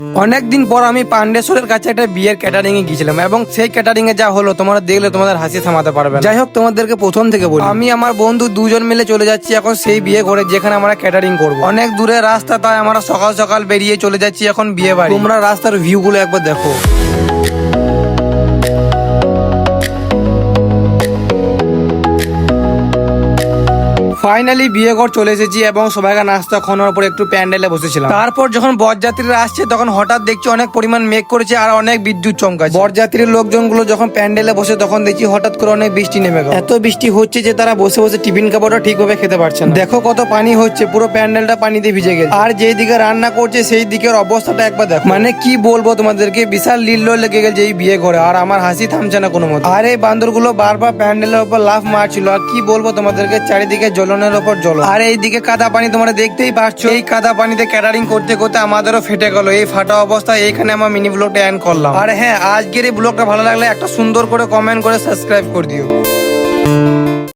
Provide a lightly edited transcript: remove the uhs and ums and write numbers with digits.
অনেকদিন পর আমি পান্ডেশ্বরের কাছে একটা বিয়ের ক্যাটারিং এ গিয়েছিলাম এবং সেই ক্যাটারিং এ যা হলো তোমরা দেখলে তোমাদের হাসি থামাতে পারবে না। যাই হোক, তোমাদেরকে প্রথম থেকে বলি, আমি আমার বন্ধু দুজন মিলে চলে যাচ্ছি এখন সেই বিয়ে ঘরে যেখানে আমরা ক্যাটারিং করব। অনেক দূরে রাস্তা, তাই আমরা সকাল সকাল বেরিয়ে চলে যাচ্ছি এখন বিয়ে বাড়ি। তোমরা রাস্তার ভিউ গুলো একবার দেখো। ফাইনালি বিয়ে ঘর চলে এসেছি এবং সবাইকে নাস্তা খাওয়ানোর পর একটু প্যান্ডেলে বসেছিলাম। তারপর যখন বরযাত্রীরা আসছে তখন হঠাৎ দেখছি অনেক পরিমাণ মেঘ করেছে আর অনেক বিদ্যুৎ চমকাচ্ছে। বরযাত্রীর লোকজন গুলো যখন প্যান্ডেলে বসে তখন দেখছি হঠাৎ করে অনেক বৃষ্টি নেমে গেল। এত বৃষ্টি হচ্ছে যে তারা বসে বসে টিফিন খাবারটা ঠিকভাবে খেতে পারছে না। দেখো কত পানি হচ্ছে, পুরো প্যান্ডেলটা পানিতে ভিজে গেছে। আর যেই দিকে রান্না করছে সেই দিকের অবস্থাটা একবার দেখো। মানে কি বলবো তোমাদেরকে, বিশাল লীল লেগে গেছে এই বিয়ে ঘরে। আর আমার হাসি থামছে না কোনো মতে। আর এই বান্দরগুলো বারবার প্যান্ডেলের উপর লাফ মারছিল। আর কি বলবো তোমাদেরকে, চারিদিকে জ্বলনের উপর জ্বলন। আর এইদিকে কাদা পানি তোমরা দেখতেই পাচ্ছ। এই কাদা পানিতে ক্যাটারিং করতে করতে আমাদেরও ফেটে গেল। এই ফাটা অবস্থায় এইখানে আমার মিনি ব্লগটা এন্ড করলাম। আর হ্যাঁ, আজকের এই ব্লগটা ভালো লাগলে একটা সুন্দর করে কমেন্ট করে সাবস্ক্রাইব করে দিও।